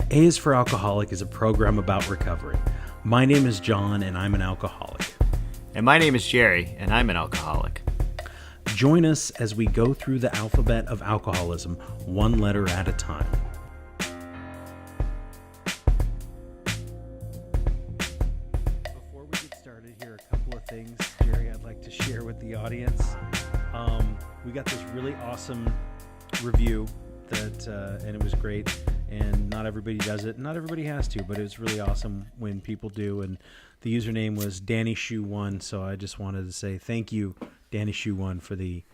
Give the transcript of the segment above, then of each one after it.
A is for Alcoholic is a program about recovery. My name is John, and I'm an alcoholic. And my name is Jerry, and I'm an alcoholic. Join us as we go through the alphabet of alcoholism, one letter at a time. Before we get started, here are a couple of things, Jerry, I'd like to share with the audience. We got this really awesome review and it was great. And not everybody does it. Not everybody has to, but it was really awesome when people do. And the username was Danny Shoe 1. So I just wanted to say thank you, Danny Shoe 1, for the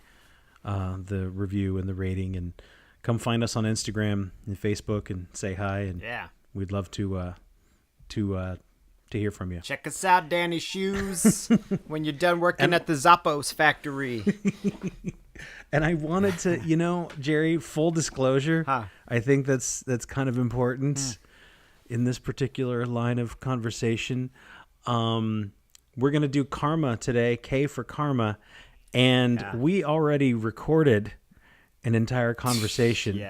review and the rating. And come find us on Instagram and Facebook and say hi. And yeah, we'd love to hear from you. Check us out, Danny Shoes, when you're done working at the Zappos factory. And I wanted to, Jerry, full disclosure, I think that's kind of important in this particular line of conversation. We're going to do karma today, K for karma, and we already recorded an entire conversation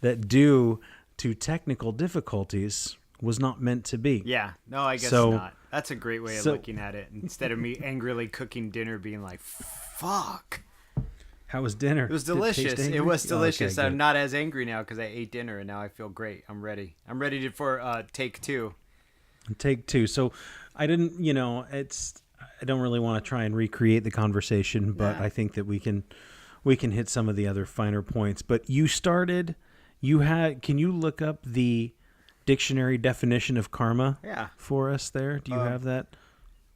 that, due to technical difficulties, was not meant to be. Yeah, no, I guess not. That's a great way of looking at it. Instead of me angrily cooking dinner, being like, fuck. How was dinner? It was delicious. It was delicious. Okay, I'm not as angry now because I ate dinner, and now I feel great. I'm ready. I'm ready for take two. Take two. So I didn't, I don't really want to try and recreate the conversation, but I think that we can hit some of the other finer points. But can you look up the dictionary definition of karma for us there? Do you have that?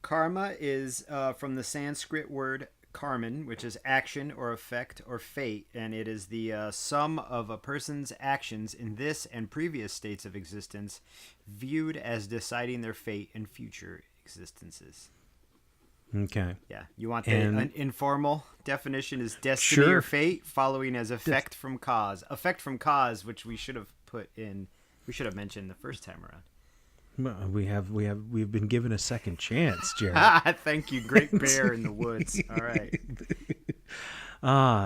Karma is from the Sanskrit word karman, which is action or effect or fate, and it is the sum of a person's actions in this and previous states of existence viewed as deciding their fate in future existences. Okay. Yeah. You want an informal definition is destiny or fate, following as effect from cause. Effect from cause, which we should have mentioned the first time around. Well, we've been given a second chance, Jerry. Thank you, great bear in the woods. All right.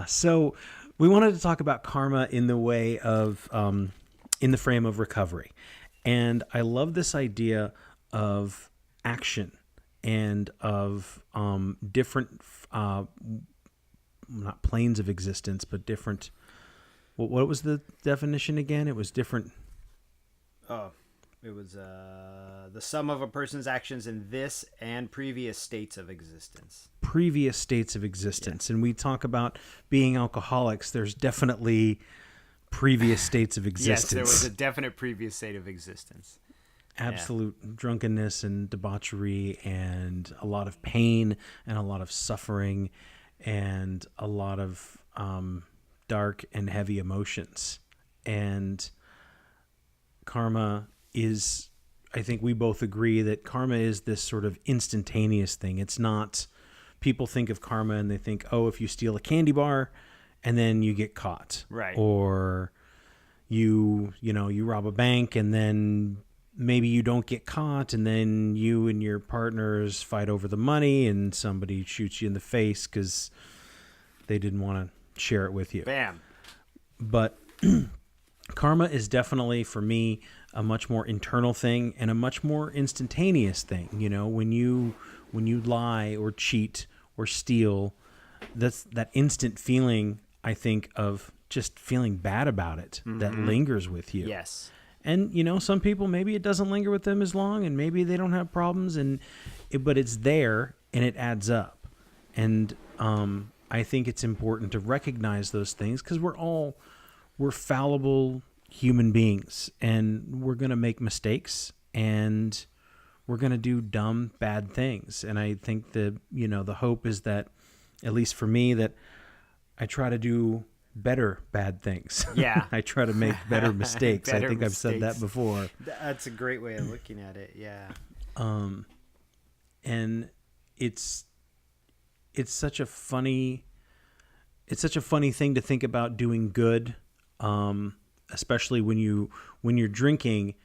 So we wanted to talk about karma in the way of, in the frame of recovery, and I love this idea of action and of different, not planes of existence, but different. What was the definition again? It was different. Oh. It was the sum of a person's actions in this and previous states of existence. Previous states of existence. Yeah. And we talk about being alcoholics. There's definitely previous states of existence. Yes, there was a definite previous state of existence. Absolute drunkenness and debauchery and a lot of pain and a lot of suffering and a lot of dark and heavy emotions. And karma is, I think we both agree that karma is this sort of instantaneous thing. It's not, people think of karma and they think, oh, if you steal a candy bar and then you get caught. Right. Or you rob a bank and then maybe you don't get caught and then you and your partners fight over the money and somebody shoots you in the face because they didn't want to share it with you. Bam. But karma is definitely, for me, a much more internal thing and a much more instantaneous thing. When you lie or cheat or steal, that's that instant feeling, I think, of just feeling bad about it that lingers with you. Yes. And, some people, maybe it doesn't linger with them as long and maybe they don't have problems, but it's there and it adds up. And I think it's important to recognize those things because we're fallible human beings and we're going to make mistakes and we're going to do dumb, bad things. And I think the hope is that, at least for me, that I try to do better bad things. Yeah. I try to make better mistakes. I think I've said that before. That's a great way of looking at it. Yeah. And it's such a funny thing to think about doing good. Especially when you're drinking,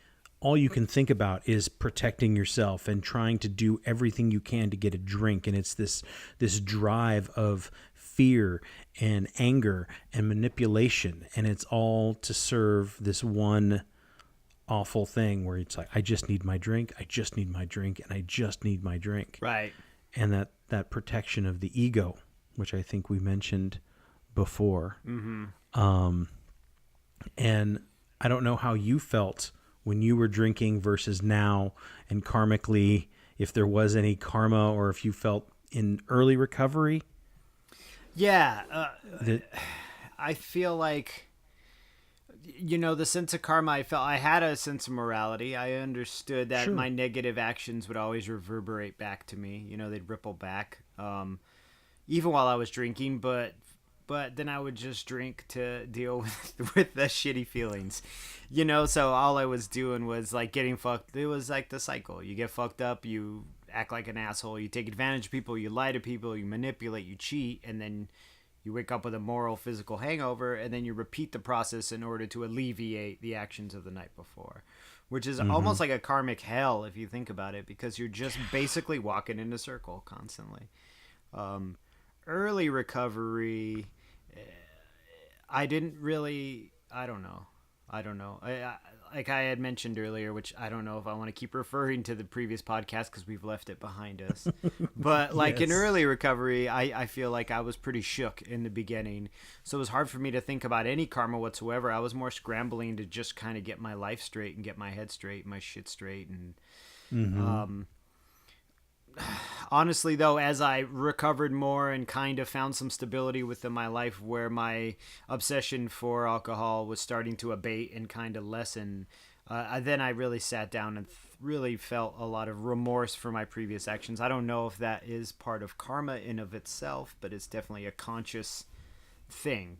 all you can think about is protecting yourself and trying to do everything you can to get a drink. And it's this drive of fear and anger and manipulation. And it's all to serve this one awful thing where it's like, I just need my drink, I just need my drink, and I just need my drink. Right. And that protection of the ego, which I think we mentioned before. And I don't know how you felt when you were drinking versus now, and karmically, if there was any karma, or if you felt in early recovery. Yeah. I feel like, the sense of karma, I had a sense of morality. I understood that Sure. my negative actions would always reverberate back to me. They'd ripple back, even while I was drinking, but then I would just drink to deal with the shitty feelings, so all I was doing was like getting fucked. It was like the cycle. You get fucked up, you act like an asshole, you take advantage of people, you lie to people, you manipulate, you cheat, and then you wake up with a moral, physical hangover, and then you repeat the process in order to alleviate the actions of the night before, which is almost like a karmic hell if you think about it, because you're just basically walking in a circle constantly. Early recovery, I didn't really, I don't know. Like I had mentioned earlier, which I don't know if I want to keep referring to the previous podcast because we've left it behind us. But like in Yes. early recovery, I feel like I was pretty shook in the beginning. So it was hard for me to think about any karma whatsoever. I was more scrambling to just kind of get my life straight and get my head straight, my shit straight. And honestly, though, as I recovered more and kind of found some stability within my life where my obsession for alcohol was starting to abate and kind of lessen, then I really sat down and really felt a lot of remorse for my previous actions. I don't know if that is part of karma in of itself, but it's definitely a conscious thing.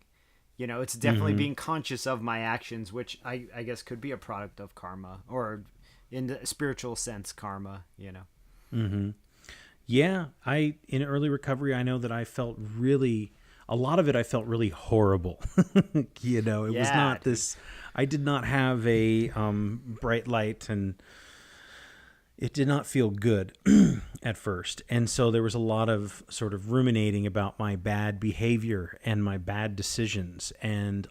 It's definitely being conscious of my actions, which I guess could be a product of karma, or in the spiritual sense, karma, Yeah, in early recovery, I know that I felt a lot of it I felt really horrible. It was not this, I did not have a bright light, and it did not feel good at first. And so there was a lot of sort of ruminating about my bad behavior and my bad decisions and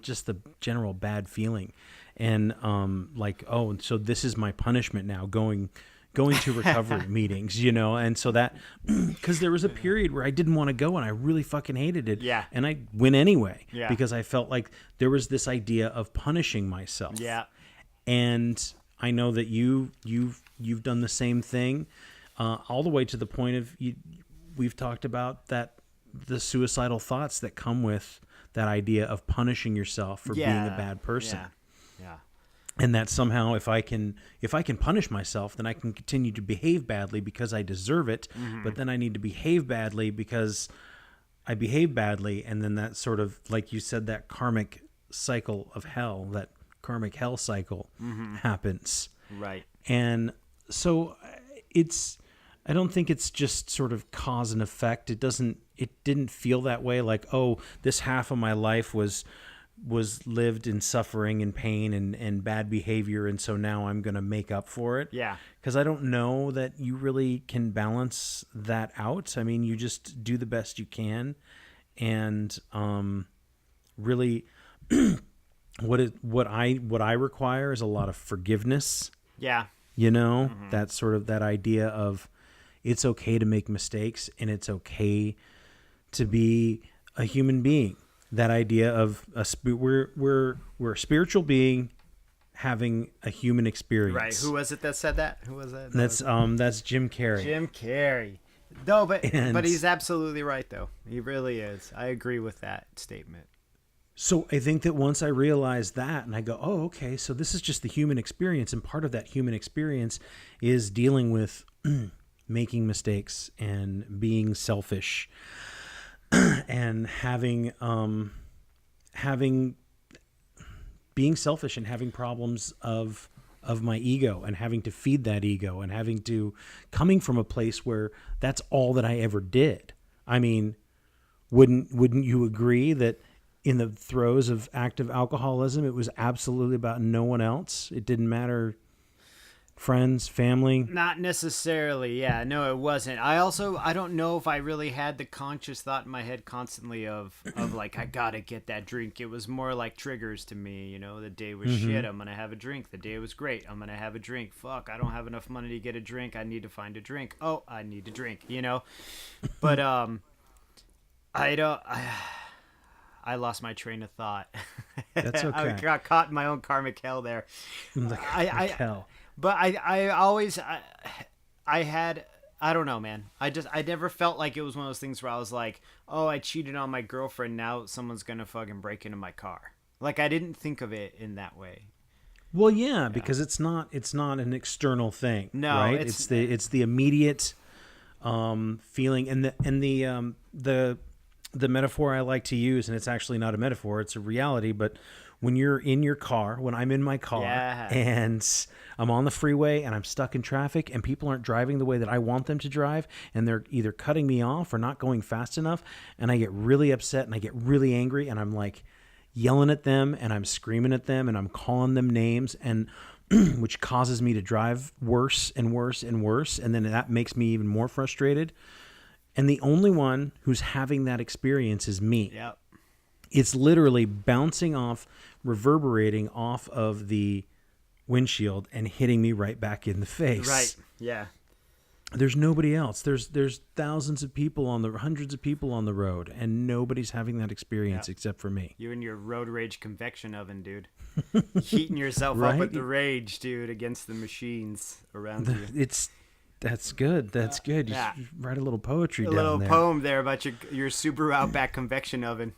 just the general bad feeling. And and so this is my punishment now, going to recovery meetings, and so that, because there was a period where I didn't want to go and I really fucking hated it. Yeah. And I went anyway. Yeah. Because I felt like there was this idea of punishing myself. Yeah. And I know that you've done the same thing, all the way to the point of we've talked about that, the suicidal thoughts that come with that idea of punishing yourself for being a bad person. Yeah. And that somehow if I can punish myself, then I can continue to behave badly because I deserve it. But then I need to behave badly because I behave badly. And then that sort of, like you said, that karmic cycle of hell, that karmic hell cycle happens. Right. And so I don't think it's just sort of cause and effect. It didn't feel that way. Like, oh, this half of my life was lived in suffering and pain and bad behavior, and so now I'm going to make up for it. Yeah. Because I don't know that you really can balance that out. I mean, you just do the best you can, and really, what I require is a lot of forgiveness. Yeah. That sort of that idea of it's okay to make mistakes and it's okay to be a human being. That idea of we're a spiritual being having a human experience. Right. Who was it that said that? Who was that? That's Jim Carrey. Jim Carrey. No, but he's absolutely right though. He really is. I agree with that statement. So I think that once I realized that, and I go, oh, okay, so this is just the human experience, and part of that human experience is dealing with making mistakes and being selfish. And being selfish and having problems of my ego and having to feed that ego and coming from a place where that's all that I ever did. I mean, wouldn't you agree that in the throes of active alcoholism, it was absolutely about no one else? It didn't matter. friends, family? Not necessarily. Yeah, no, it wasn't. I don't know if I really had the conscious thought in my head constantly of like, I gotta get that drink. It was more like triggers to me. You know, the day was shit, I'm gonna have a drink. The day was great, I'm gonna have a drink. Fuck, I don't have enough money to get a drink. I need to find a drink. Oh, I need a drink. You know, but I don't. I lost my train of thought. That's okay. I got caught in my own karmic hell there. Hell. But I always I had, I don't know, man. I never felt like it was one of those things where I was like, oh, I cheated on my girlfriend. Now someone's gonna fucking break into my car. Like, I didn't think of it in that way. Well, yeah, because it's not an external thing. No, right? It's the immediate feeling, and the metaphor I like to use, and it's actually not a metaphor, it's a reality, but when you're in your car, when I'm in my car and I'm on the freeway and I'm stuck in traffic and people aren't driving the way that I want them to drive, and they're either cutting me off or not going fast enough, and I get really upset and I get really angry, and I'm like yelling at them and I'm screaming at them and I'm calling them names, and which causes me to drive worse and worse and worse, and then that makes me even more frustrated. And the only one who's having that experience is me. Yep. It's literally bouncing off, reverberating off of the windshield and hitting me right back in the face. Right. Yeah. There's nobody else. There's thousands of people hundreds of people on the road, and nobody's having that experience except for me. You and your road rage convection oven, dude. Heating yourself up with the rage, dude, against the machines around you. That's good. That's good. You should write a little poetry down there. A little poem there about your Subaru Outback convection oven.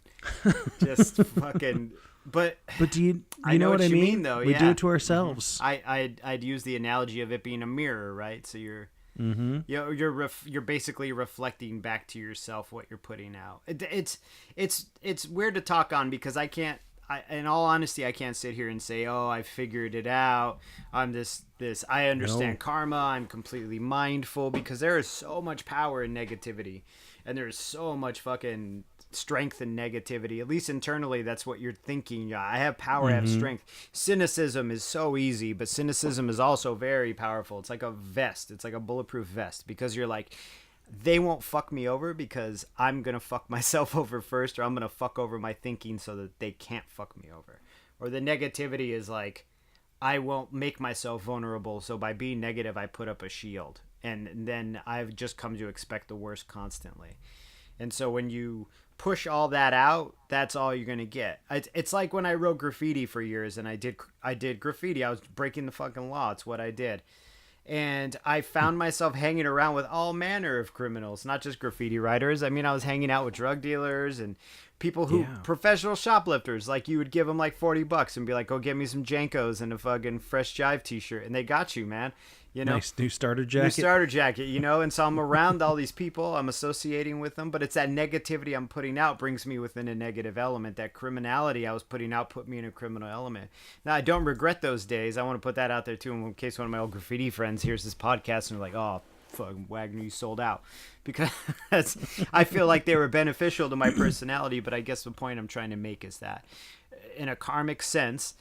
Just fucking. But do you know what I mean? Though. We do it to ourselves. I'd use the analogy of it being a mirror, right? So you're basically reflecting back to yourself what you're putting out. It's weird to talk on because in all honesty, I can't sit here and say, oh, I figured it out. I'm this. I understand karma. I'm completely mindful, because there is so much power in negativity, and there's so much fucking strength in negativity. At least internally, that's what you're thinking. I have power, I have strength. Cynicism is so easy, but cynicism is also very powerful. It's like a vest. It's like a bulletproof vest, because you're like, they won't fuck me over because I'm going to fuck myself over first, or I'm going to fuck over my thinking so that they can't fuck me over. Or the negativity is like, I won't make myself vulnerable, so by being negative, I put up a shield. And then I've just come to expect the worst constantly. And so when you push all that out, that's all you're going to get. It's like when I wrote graffiti for years, and I did graffiti. I was breaking the fucking law. It's what I did. And I found myself hanging around with all manner of criminals, not just graffiti writers. I mean, I was hanging out with drug dealers and people who, professional shoplifters, like you would give them like $40 and be like, go get me some Jankos and a fucking Fresh Jive t-shirt. And they got you, man. You know, nice new starter jacket. New starter jacket, you know, and so I'm around all these people, I'm associating with them, but it's that negativity I'm putting out brings me within a negative element. That criminality I was putting out put me in a criminal element. Now, I don't regret those days. I want to put that out there too, in case one of my old graffiti friends hears this podcast and they're like, oh, fucking Wagner, you sold out. Because I feel like they were beneficial to my personality, but I guess the point I'm trying to make is that in a karmic sense,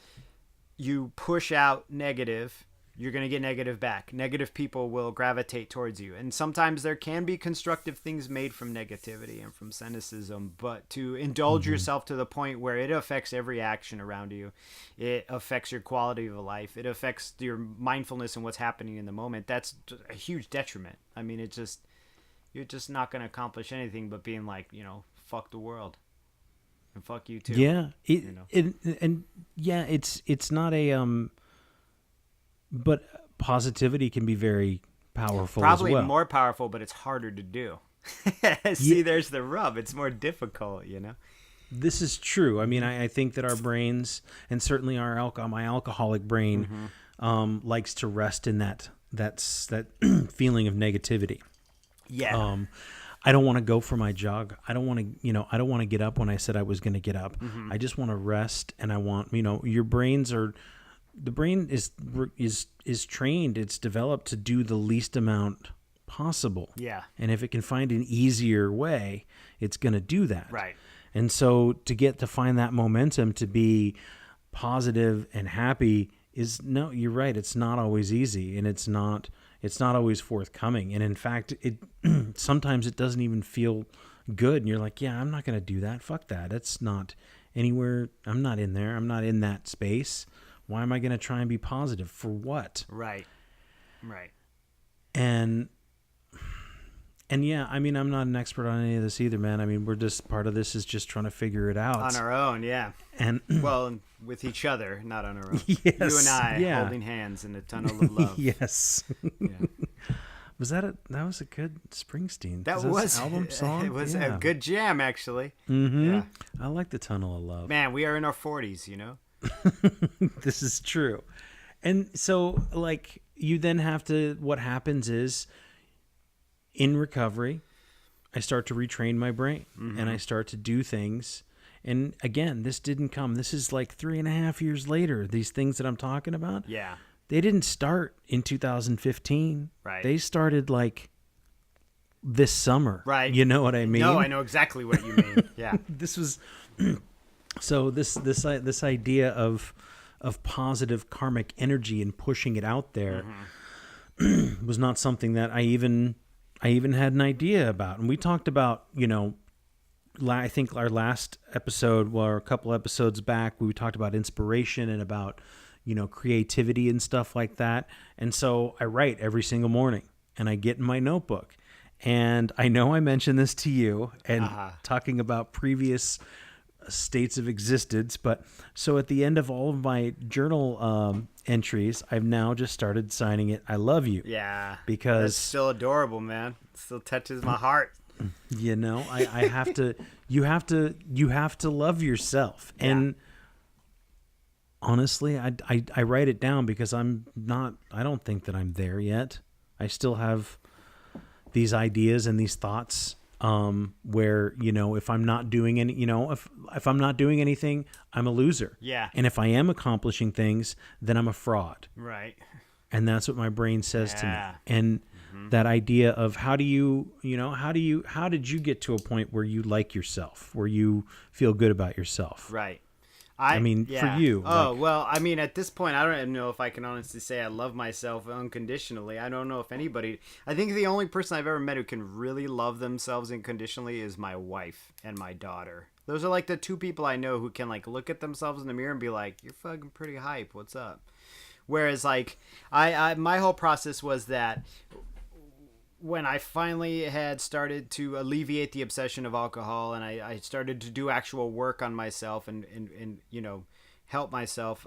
you push out negative, you're going to get negative back. Negative people will gravitate towards you. And sometimes there can be constructive things made from negativity and from cynicism, but to indulge yourself to the point where it affects every action around you, it affects your quality of life, it affects your mindfulness and what's happening in the moment, that's a huge detriment. I mean, you're just not going to accomplish anything but being like, you know, fuck the world. And fuck you too. Yeah. You know? It's not a... But positivity can be very powerful Probably as well. More powerful, but it's harder to do. See, there's the rub. It's more difficult, you know? This is true. I mean, I think that our brains, and certainly my alcoholic brain, likes to rest in that feeling of negativity. Yeah. I don't want to go for my jog. I don't want to get up when I said I was going to get up. I just want to rest, and I want, the brain is trained, it's developed to do the least amount possible. Yeah. And if it can find an easier way, it's going to do that. Right. And so to find that momentum to be positive and happy is no, you're right. It's not always easy, and it's not always forthcoming. And in fact, it sometimes it doesn't even feel good. And you're like, yeah, I'm not going to do that. Fuck that. It's not anywhere. I'm not in there. I'm not in that space. Why am I going to try and be positive for what? Right. And yeah, I mean, I'm not an expert on any of this either, man. I mean, we're just part of this is just trying to figure it out On our own, yeah. And well, with each other, not on our own. Yes, you and I yeah. holding hands in a tunnel of love. Yes. Yeah. That was a good Springsteen. That Is was album song. It was Yeah. a good jam, actually. Mm-hmm. Yeah. I like the Tunnel of Love. Man, we are in our 40s, you know. This is true. And so, like, you then have to. What happens is, in recovery, I start to retrain my brain, and I start to do things. And again, this didn't come. This is like 3.5 years later. These things that I'm talking about. Yeah. They didn't start in 2015. Right. They started like this summer. Right. You know what I mean? No, I know exactly what you mean. Yeah. This was so this idea of positive karmic energy and pushing it out there was not something that I even had an idea about. And we talked about, I think our last episode, or a couple episodes back, we talked about inspiration and about, creativity and stuff like that. And so I write every single morning, and I get in my notebook. And I know I mentioned this to you and talking about previous states of existence, but so at the end of all of my journal entries, I've now just started signing it, I love you. Yeah. Because that's still adorable, man. It still touches my heart. I have to, you have to love yourself. Yeah. And honestly, I write it down because I don't think that I'm there yet. I still have these ideas and these thoughts where, if I'm not doing any, if I'm not doing anything, I'm a loser. Yeah. And if I am accomplishing things, then I'm a fraud. Right. And that's what my brain says to me. And that idea of how did you get to a point where you like yourself, where you feel good about yourself? Right. For you. Well, I mean, at this point, I don't even know if I can honestly say I love myself unconditionally. I don't know if anybody... I think the only person I've ever met who can really love themselves unconditionally is my wife and my daughter. Those are like the two people I know who can like look at themselves in the mirror and be like, you're fucking pretty hype. What's up? Whereas like, I my whole process was that when I finally had started to alleviate the obsession of alcohol and I started to do actual work on myself and help myself,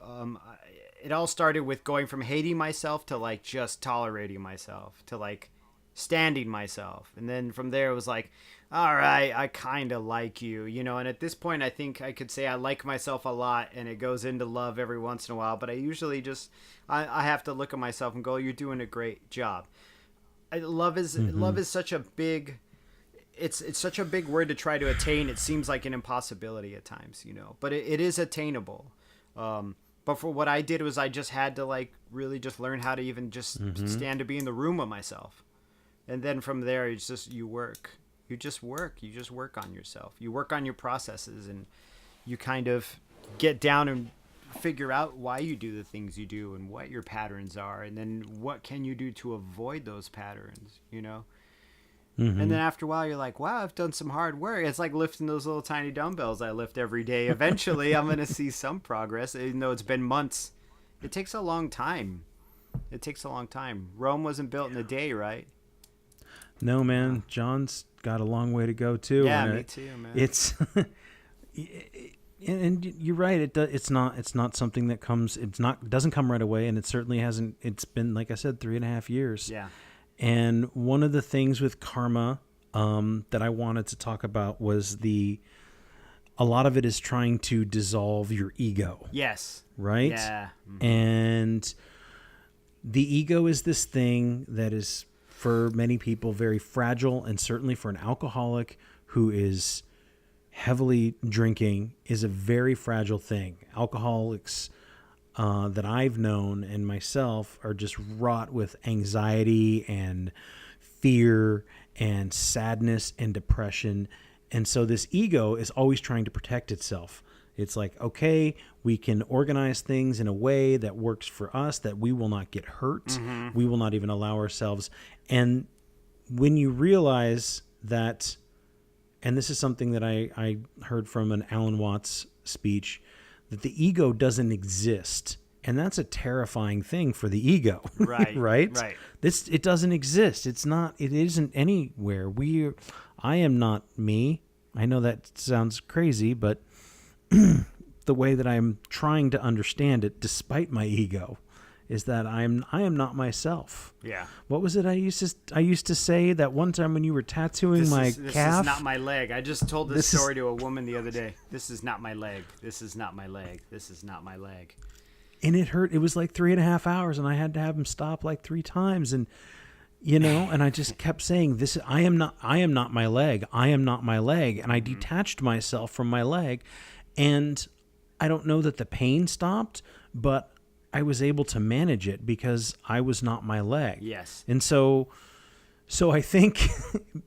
it all started with going from hating myself to like just tolerating myself to like standing myself. And then from there it was like, all right, I kind of like you, and at this point I think I could say I like myself a lot, and it goes into love every once in a while, but I usually just, I have to look at myself and go, you're doing a great job. Love is such a big, it's such a big word to try to attain. It seems like an impossibility at times, but it is attainable. But for what I did was I just had to like really just learn how to even just stand to be in the room with myself. And then from there, it's just, you just work on yourself. You work on your processes, and you kind of get down and figure out why you do the things you do and what your patterns are, and then what can you do to avoid those patterns, And then after a while you're like, wow, I've done some hard work. It's like lifting those little tiny dumbbells I lift every day. Eventually I'm going to see some progress, even though it's been months. It takes a long time. Rome wasn't built in a day, right? No, man. John's got a long way to go too. Yeah, me too, man. It's and you're right. It's not something that comes. Doesn't come right away, and it certainly hasn't. It's been, like I said, 3.5 years. Yeah. And one of the things with karma that I wanted to talk about was a lot of it is trying to dissolve your ego. Yes. Right. Yeah. Mm-hmm. And the ego is this thing that is, for many people, very fragile, and certainly for an alcoholic who is heavily drinking is a very fragile thing. Alcoholics that I've known and myself are just wrought with anxiety and fear and sadness and depression. And so this ego is always trying to protect itself. It's like, okay, we can organize things in a way that works for us, that we will not get hurt. We will not even allow ourselves. And when you realize that, and this is something that I heard from an Alan Watts speech, that the ego doesn't exist. And that's a terrifying thing for the ego. Right. Right? Right. It doesn't exist. It isn't anywhere. I am not me. I know that sounds crazy, but the way that I'm trying to understand it, despite my ego, is that I am not myself. Yeah. What was it I used to say that one time when you were tattooing my calf? This is not my leg. I just told this story to a woman the other day. This is not my leg. This is not my leg. This is not my leg. And it hurt. It was like 3.5 hours, and I had to have him stop like 3 times, and and I just kept saying, "This I am not my leg. I am not my leg," and I detached myself from my leg, and I don't know that the pain stopped, but I was able to manage it because I was not my leg. Yes. And so I think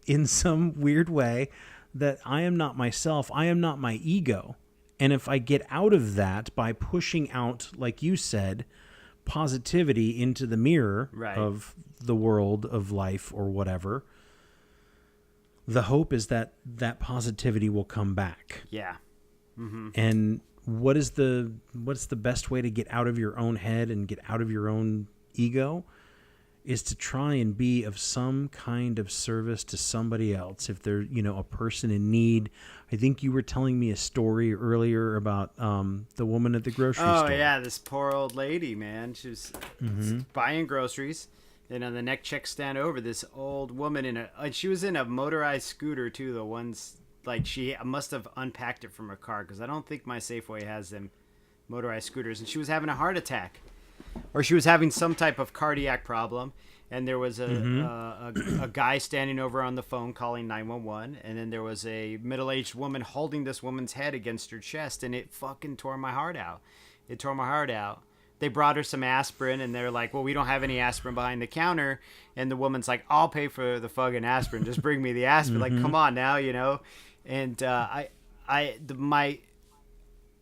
in some weird way that I am not myself. I am not my ego. And if I get out of that by pushing out, like you said, positivity into the mirror of the world of life or whatever, the hope is that that positivity will come back. Yeah. Mm-hmm. And what's the best way to get out of your own head and get out of your own ego is to try and be of some kind of service to somebody else. If they're, a person in need. I think you were telling me a story earlier about the woman at the grocery store. Oh, yeah, this poor old lady, man. She was buying groceries, and on the next check stand over, this old woman she was in a motorized scooter, too, the ones, like, she must have unpacked it from her car, because I don't think my Safeway has them motorized scooters, and she was having a heart attack. Or she was having some type of cardiac problem, and there was a guy standing over on the phone calling 911, and then there was a middle-aged woman holding this woman's head against her chest, and it fucking tore my heart out. It tore my heart out. They brought her some aspirin, and they're like, well, we don't have any aspirin behind the counter, and the woman's like, I'll pay for the fucking aspirin. Just bring me the aspirin. Like, come on now, And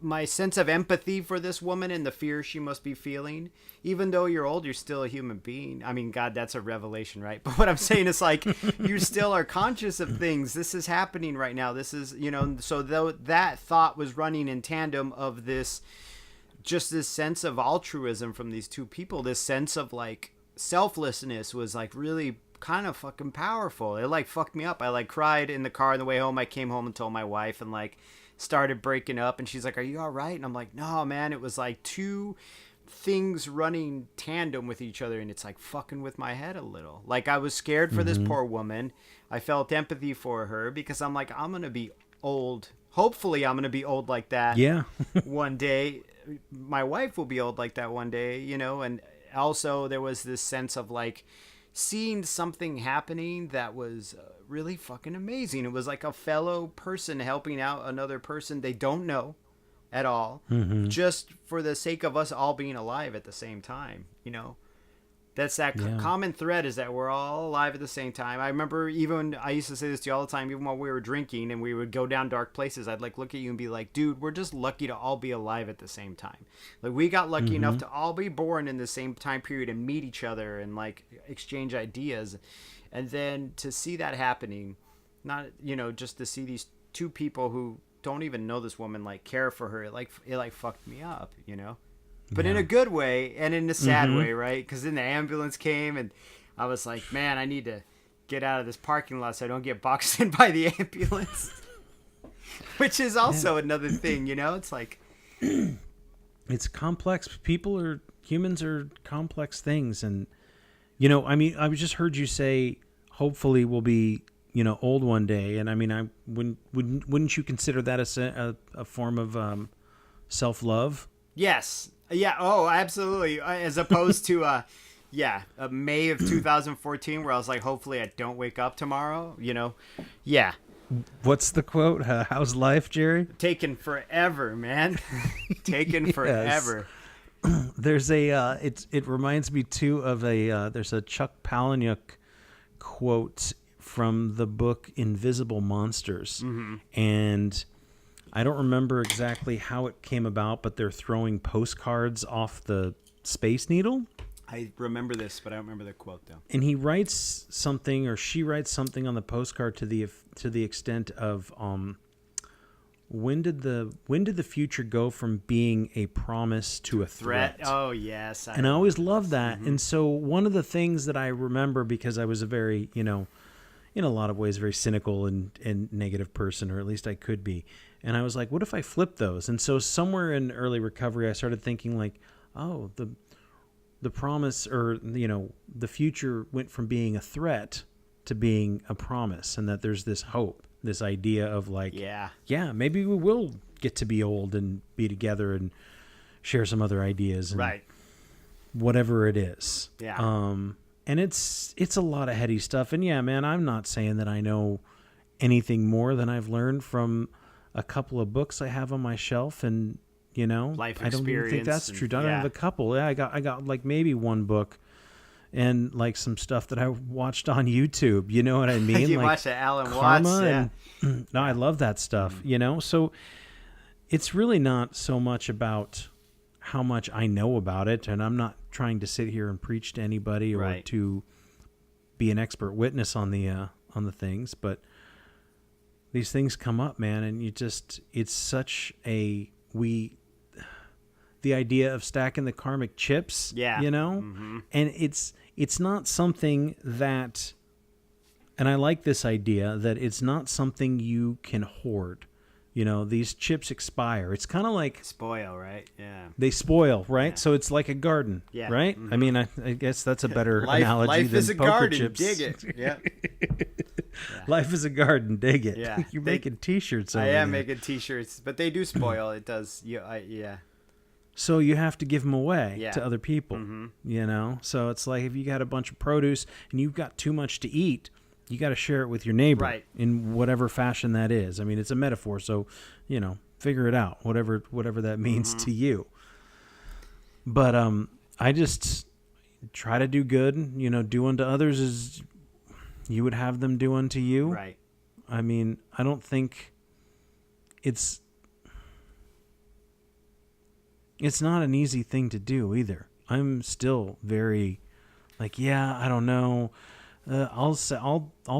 my sense of empathy for this woman and the fear she must be feeling, even though you're old, you're still a human being. I mean, God, that's a revelation, right? But what I'm saying is, like, you still are conscious of things. This is happening right now. This is, so though that thought was running in tandem of this sense of altruism from these two people, this sense of, like, selflessness was, like, really kind of fucking powerful. It, like, fucked me up. I, like, cried in the car on the way home. I came home and told my wife, and, like, started breaking up, and she's like, are you all right? And I'm like, no, man, it was like two things running tandem with each other, and it's like fucking with my head a little. Like, I was scared for this poor woman. I felt empathy for her because I'm like, I'm gonna be old. Hopefully I'm gonna be old like that one day. My wife will be old like that one day, and also there was this sense of, like, seeing something happening that was really fucking amazing. It was like a fellow person helping out another person they don't know at all, just for the sake of us all being alive at the same time. That's that common thread, is that we're all alive at the same time. I remember I used to say this to you all the time, even while we were drinking and we would go down dark places, I'd like look at you and be like, dude, we're just lucky to all be alive at the same time. Like, we got lucky enough to all be born in the same time period and meet each other and, like, exchange ideas. And then to see that happening, not, just to see these two people who don't even know this woman, like, care for her, it fucked me up, But in a good way and in a sad way, right? Because then the ambulance came, and I was like, man, I need to get out of this parking lot so I don't get boxed in by the ambulance. Which is also another thing, It's like... It's complex. Humans are complex things. And, I mean, I just heard you say, hopefully we'll be, old one day. And I mean, wouldn't you consider that a form of self-love? Yes. Yeah. Oh, absolutely. As opposed to, May of 2014, where I was like, hopefully I don't wake up tomorrow, Yeah. What's the quote? How's life, Jerry? Taken forever, man. Taken forever. There's it reminds me too of there's a Chuck Palahniuk quote from the book Invisible Monsters. And I don't remember exactly how it came about, but they're throwing postcards off the Space Needle. I remember this, but I don't remember the quote though. And he writes something, or she writes something on the postcard to the extent of, when did the future go from being a promise to a threat? Oh yes, I always loved that. Mm-hmm. And so one of the things that I remember, because I was a very, in a lot of ways, very cynical and negative person, or at least I could be. And I was like, what if I flip those? And so somewhere in early recovery, I started thinking like, oh, the promise, or, the future went from being a threat to being a promise, and that there's this hope, this idea of like, yeah, maybe we will get to be old and be together and share some other ideas, and right, whatever it is. Yeah. And it's a lot of heady stuff. And yeah, man, I'm not saying that I know anything more than I've learned from a couple of books I have on my shelf, and life I don't even think that's true. I have a couple. Yeah, I got like maybe one book and like some stuff that I watched on YouTube. You know what I mean? You like watched the Alan Karma Watts, yeah. And no, I love that stuff. So it's really not so much about how much I know about it, and I'm not trying to sit here and preach to anybody or to be an expert witness on the things, but these things come up, man, and it's such a the idea of stacking the karmic chips, Mm-hmm. and it's not something that, and I like this idea that it's not something you can hoard. These chips expire. It's kind of like spoil, right? Yeah, they spoil, right? Yeah. So it's like a garden, right? Mm-hmm. I mean, I guess that's a better analogy life than is a poker garden. chips. Dig it. Yeah. Life is a garden. Dig it. Yeah. You're making T-shirts. I am making T-shirts, but they do spoil. It does. Yeah. So you have to give them away Yeah. to other people. Mm-hmm. So it's like if you got a bunch of produce and you've got too much to eat, you got to share it with your neighbor, Right. in whatever fashion that is. I mean, it's a metaphor, so figure it out, whatever that means to you. But I just try to do good. Do unto others as you would have them do unto you. Right. I mean, I don't think it's not an easy thing to do either. I'm still very like, I don't know. I'll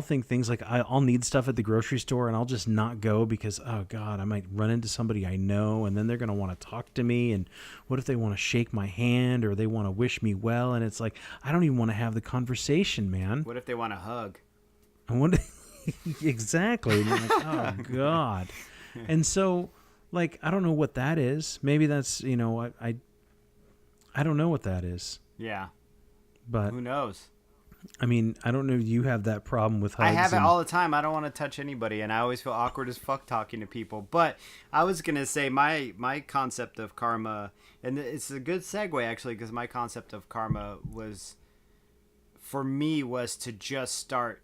think things like I'll need stuff at the grocery store, and I'll just not go because, oh God, I might run into somebody I know, and then they're going to want to talk to me. And what if they want to shake my hand, or they want to wish me well? And it's like, I don't even want to have the conversation, man. What if they want a hug? I want exactly. And you're like, oh God. And so, like, I don't know what that is. Maybe that's, I don't know what that is. Yeah. But who knows? I mean, I don't know if you have that problem with hugs. I have it all the time. I don't want to touch anybody, and I always feel awkward as fuck talking to people. But I was going to say my concept of karma, and it's a good segue, actually, because my concept of karma was to just start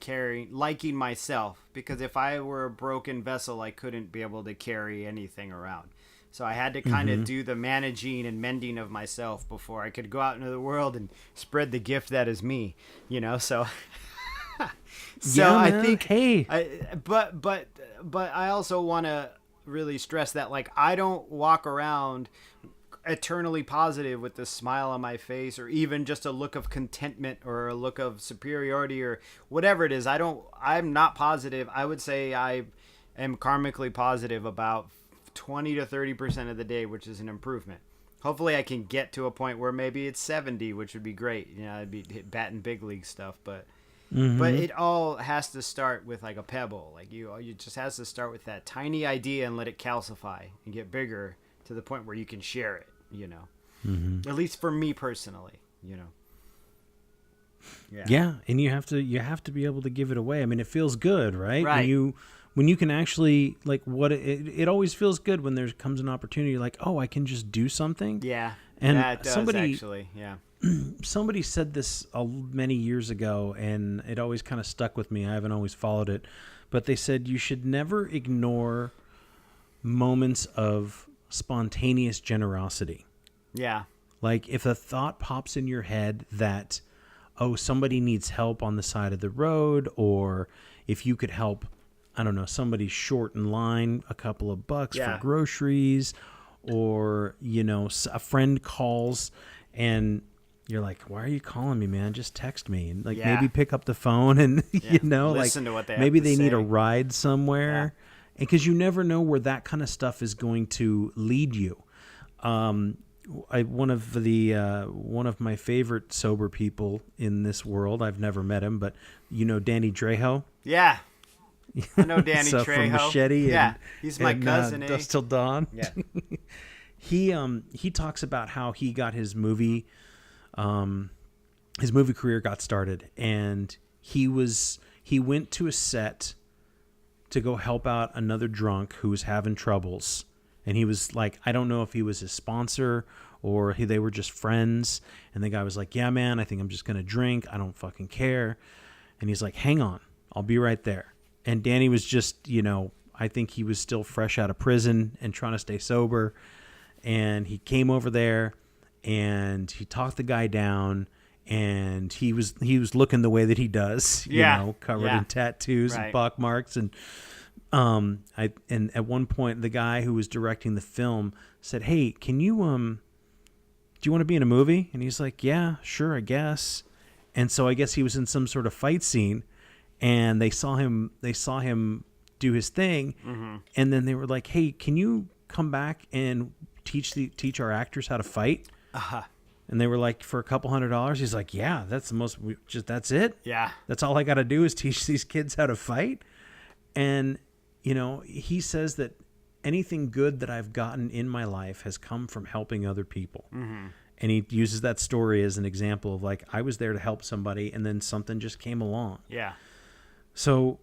liking myself. Because if I were a broken vessel, I couldn't be able to carry anything around. So I had to kind of do the managing and mending of myself before I could go out into the world and spread the gift that is me, so I think, but I also want to really stress that, like, I don't walk around eternally positive with a smile on my face, or even just a look of contentment or a look of superiority or whatever it is. I'm not positive. I would say I am karmically positive about 20 to 30% of the day, which is an improvement. Hopefully I can get to a point where maybe it's 70, which would be great. I'd be batting big league stuff, but it all has to start with like a pebble. Like you just has to start with that tiny idea and let it calcify and get bigger to the point where you can share it, At least for me personally, Yeah, and you have to be able to give it away. I mean, it feels good, right? Right. When you can actually, like, it always feels good when there comes an opportunity, like, oh, I can just do something. Yeah, and that does, actually, yeah. Somebody said this many years ago, and it always kind of stuck with me. I haven't always followed it, but they said you should never ignore moments of spontaneous generosity. Yeah. Like, if a thought pops in your head that, oh, somebody needs help on the side of the road, or if you could help I don't know, somebody's short in line a couple of bucks Yeah. for groceries, or, you know, a friend calls and you're like, why are you calling me, man? Just text me. And like, Yeah. maybe pick up the phone and, you know, Listen like to what they have maybe to they need a say. ride somewhere. And because you never know where that kind of stuff is going to lead you. One of my favorite sober people in this world, I've never met him, but you know, Danny Trejo. Yeah. I know Danny So Trejo. from Machete, yeah, he's my cousin. Dusk Till Dawn. Yeah. He talks about how he got his movie career got started, and he went to a set to go help out another drunk who was having troubles, and he was like, I don't know if he was his sponsor or they were just friends, and the guy was like, yeah, man, I think I'm just gonna drink, I don't fucking care. And he's like, hang on, I'll be right there. And Danny was just, you know, I think he was still fresh out of prison and trying to stay sober. And he came over there and he talked the guy down, and he was looking the way that he does, you know, covered in tattoos and pock marks. And and at one point the guy who was directing the film said, hey, can you do you want to be in a movie? And he's like, yeah, sure, I guess. And so I guess he was in some sort of fight scene, and they saw him do his thing. Mm-hmm. And then they were like, hey, can you come back and teach our actors how to fight? Uh-huh. And they were like, for $200. He's like, yeah, that's that's it. Yeah. That's all I got to do is teach these kids how to fight. And, you know, he says that anything good that I've gotten in my life has come from helping other people. Mm-hmm. And he uses that story as an example of like, I was there to help somebody and then something just came along. Yeah. So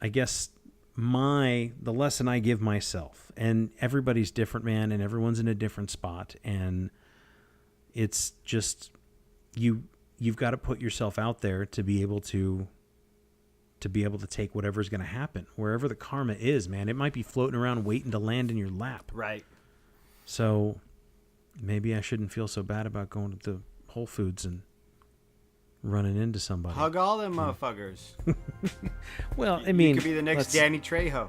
I guess the lesson I give myself, and everybody's different, man, and everyone's in a different spot. And it's just, you've got to put yourself out there to be able to take whatever's going to happen, wherever the karma is, man. It might be floating around waiting to land in your lap. Right. So maybe I shouldn't feel so bad about going to the Whole Foods and running into somebody. Hug all them motherfuckers. Well, I mean, you could be the next Danny Trejo.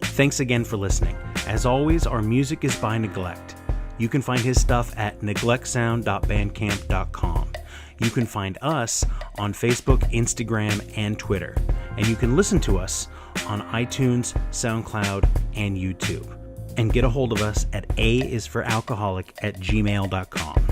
Thanks again for listening. As always, our music is by Neglect. You can find his stuff at neglectsound.bandcamp.com. You can find us on Facebook, Instagram, and Twitter. And you can listen to us on iTunes, SoundCloud, and YouTube. And get a hold of us at aisforalcoholic@gmail.com.